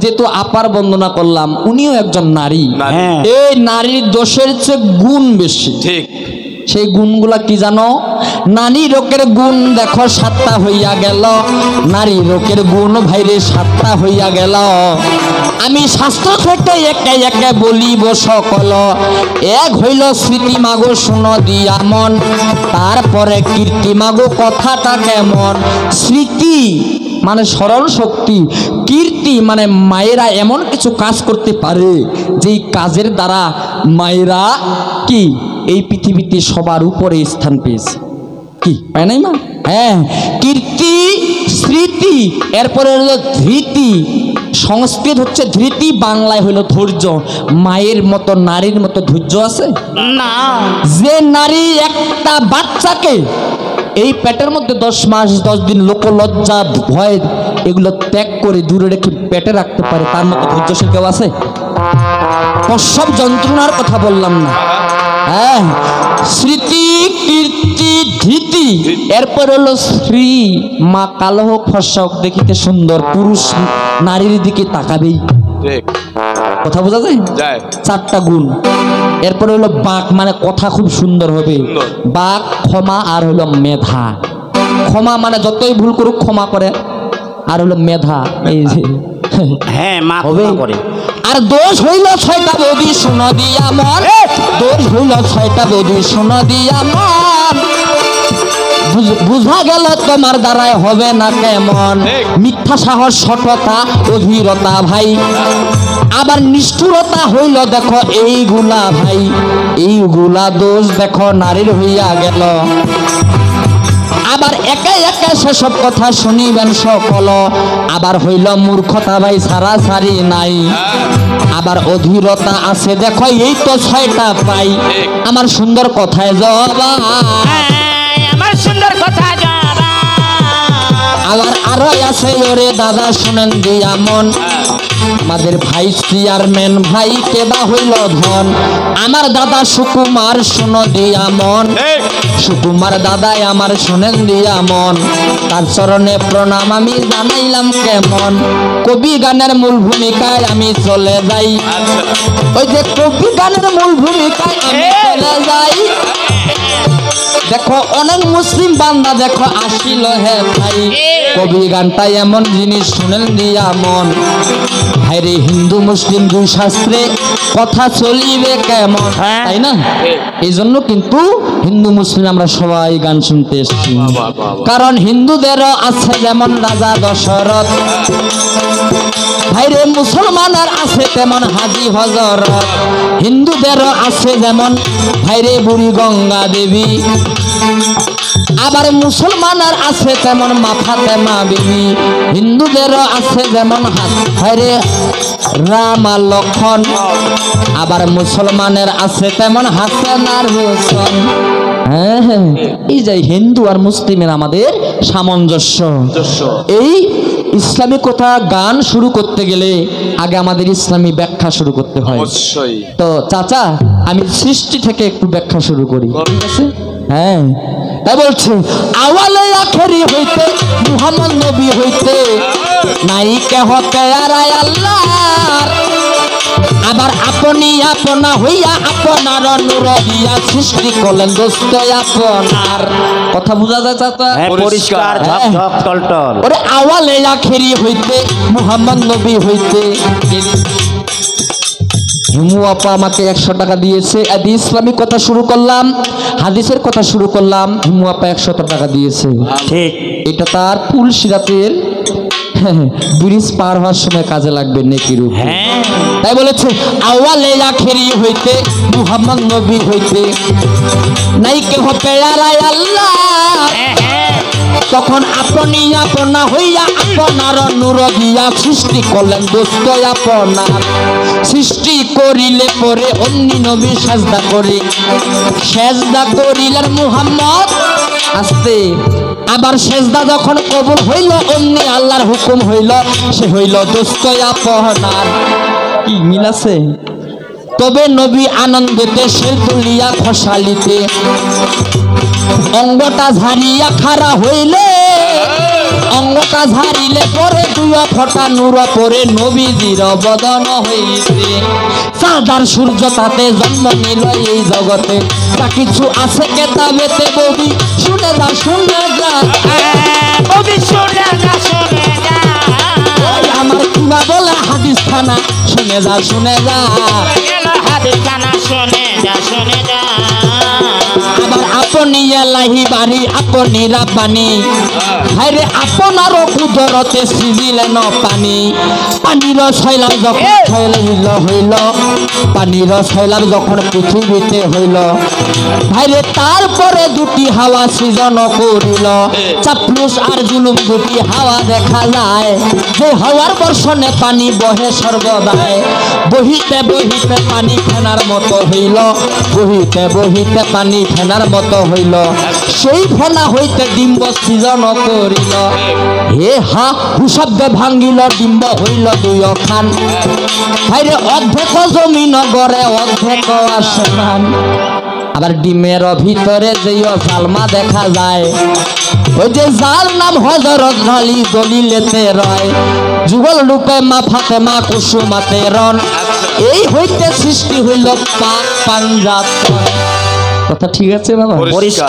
যেহেতু আপার বন্দনা করলাম, উনিও একজন নারী। এই নারীর দোষের চেয়ে গুণ বেশি। ঠিক। সেই গুণগুলা কি জানো? নারী রোগের গুণ দেখো 7টা হইয়া গেল, নারী রোগের গুণ ভাইরে 7টা হইয়া গেল। আমি শাস্ত্র থেকে একে একে বলিব সকল। এক হইল স্মৃতি মাগো শুনো দিয়া মন, তারপরে কীর্তি মাগো কথাটা কেমন। স্মৃতি মানে স্মরণ শক্তি, কীর্তি মানে মায়েরা এমন কিছু কাজ করতে পারে যেই কাজের দ্বারা মায়েরা কি এই পৃথিবীতে সবার উপরে স্থান পেয়েছে। কি পায় নাই মা? হ্যাঁ, কীর্তি, স্মৃতি, এরপরে হলো ধৃতি। সংস্কৃত হচ্ছে ধৃতি, বাংলায় হলো ধৈর্য। মায়ের মতো নারীর মতো ধৈর্য আছে না। যে নারী একটা বাচ্চাকে এই পেটের মধ্যে 10 মাস 10 দিন লোকলজ্জা ভয় এগুলো ত্যাগ করে দূরে রেখে পেটে রাখতে পারে, তার মতো ধৈর্যশীল কেউ আছে? প্রসব যন্ত্রণার কথা বললাম না। হ্যাঁ, স্মৃতি, কীর্তি, ধৃতি, এরপর হলো শ্রী। মা কালো হোক ফর্সা হোক দেখিতে সুন্দর, পুরুষ নারীর দিকে তাকাবেই। ঠিক কথা বোঝা যায়? 4টা গুণ। এরপরে হলো বাক, মানে কথা খুব সুন্দর হবে। বাক, ক্ষমা, আর হলো মেধা। ক্ষমা মানে যতই ভুল করুক ক্ষমা করে, আর হলো মেধা। এই যে হ্যাঁ, মা হবে করে। আর দোষ হইল 6টা বৌদি শোনা দিয়া মন, দোষ হইল 6টা বৌদি শোনা দিয়া মন। বুঝা গেল তোমার দ্বারাই হবে না কেমন। মিথ্যা সাহস, সততা, অধীরতা ভাই, আবার নিষ্ঠুরতা হইল দেখো এইগুলা ভাই। এইগুলা দোষ দেখো নারীর হইয়া গেল। আবার একে একে সেসব কথা শুনিবেন সকল। আবার হইল মূর্খতা ভাই, সারা সারি নাই। আবার অধীরতা আছে দেখো, এই তো 6টা পাই। আমার সুন্দর কথায় জবা, আমার সুন্দর কথা যারা। আবার আরো আছে ওরে দাদা শুনেন দিয়া মন। আমাদের ভাই চেয়ারম্যান ভাই কেবা হইল ধন। আমার দাদা সুকুমার শুনো দিয়া মন, সুকুমার দাদাই আমার শোনেন দিয়া মন। তার চরণে প্রণাম আমি জানাইলাম কেমন। কবি গানের মূল ভূমিকায় আমি চলে যাই। ওই যে কবি গানের মূল ভূমিকায় আমি চলে যাই। দেখো অনেক মুসলিম বান্দা দেখো আসিল হে ভাই। কবি গানটা এমন জিনিস শুনেন দিয়া মন। ভাইরে হিন্দু মুসলিম দুই শাস্ত্রে কথা চলিবে কেমন, তাই না? এই জন্য কিন্তু হিন্দু মুসলিম আমরা সবাই গান শুনতে এসেছি। কারণ হিন্দুদেরও আছে যেমন রাজা দশরথ, ভাইরে মুসলমানের আছে তেমন হাজি হজরত। হিন্দুদেরও আছে যেমন ভাইরে বুড়ি গঙ্গা দেবী, আবার মুসলমানের আছে তেমন মাথাতে মা বিবি। হিন্দুদেরও আছে যেমন ভাইরে রাম আর লক্ষণ, আবার মুসলমানের আছে তেমন হাসান আর হোসেন। হ্যাঁ হ্যাঁ, এই যে হিন্দু আর মুসলিমের আমাদের সামঞ্জস্য। এই ইসলামী কথা গান শুরু করতে গেলে আগে আমাদের ইসলামী ব্যাখ্যা শুরু করতে হয়। তো চাচা আমি সৃষ্টি থেকে একটু ব্যাখ্যা শুরু করি, ঠিক আছে? হ্যাঁ, তাই বলছে আওয়ালে আখেরি হইতে মুহাম্মদ নবী হইতে নাই কেহ পেয়ারায় আল্লাহর। আবার আপনি আপনা হইয়া আপনার নূর দিয়া সৃষ্টি করলেন দোস্ত আপনার। কথা বুঝা যায় চাচা? পরিষ্কার ঝকঝক টলটল। ওরে আওয়ালে আখেরি হইতে মুহাম্মদ নবী হইতে। হিমু আপা আমাকে 100 টাকা দিয়েছে। ইসলামিক কথা শুরু করলাম, হাদিসের কথা শুরু করলাম, হিমু আপা 100 টাকা দিয়েছে। ঠিক, এটা তার পুলসিরাতের ব্রিজ পার হওয়ার সময় কাজে লাগবে নেকির উপর। তাই বলেছে আওয়ালে আখেরি হইতে মুহাম্মদ নবী হইতে নাই কেহ পেয়ারায় আল্লাহ। তখন আপনি আপনা হইয়া আপনার নূর দিয়া সৃষ্টি করলেন দোস্ত আপনার। সৃষ্টি করিলে পরে অন্য নবী সাজদা করে, সাজদা করিলেন মুহাম্মদ আস্তে। আবার সেজদা যখন কবুল হইল অন্য আল্লাহর হুকুম হইল, সে হইল দোস্ত আপনার। কি মিল আছে? তবে নবী আনন্দেতে সে তুলিয়া খসালিতে অঙ্গটা ঝাড়িয়া খাড়া হইলে অঙ্গটা ঝাড়িলে পরে দুয়া ফটা নূর পরে নবীজির বদন হইতে চাঁদার সূর্য তাতে জন্ম নিল এই জগতে যা কিছু আছে কেতাবেতে ববি শুনে যা কবি শুনে যা শুনে যা ওই আমার কিবা বলে হাদিস খানা শুনে যা গেল হাদিস খানা শুনে যা শুনে যা আবার আপনি এলাহি বাড়ি আপনি রাব্বানি হায়রে আপনারও কুদরতে সিজিলেন পানি পানির শৈলাব যখন হইল পানির শৈলাব যখন পৃথিবীতে হইল ভাইরে তারপরে দুটি হাওয়া সৃজন করিল চাপলুস আর জুলুম দুটি হাওয়া দেখা যায় যে হাওয়ার বর্ষণে পানি বহে সর্বদায় বহিতে বহিতে পানি ফেনার মতো হইল বহিতে বহিতে পানি ফেনার মতো হইল সেই ফেনা হইতে ডিম্ব সৃজন করিল হে হা হুশব্দে ভাঙ্গিল ডিম্ব হইল দুই খান ভাইরে অর্ধেক জমিন গড়ে অর্ধেক আসমান আবার ডিমের ভিতরে যেই জালমা দেখা যায় ওই যে যার নাম হযরত আলী দলিলেতে রয় যুগল রূপে মা ফাতেমা কুসুমাতে রন এই হইতে সৃষ্টি হইল পাক পাঞ্জাব কথা ঠিক আছে বাবা? পরিষ্কার।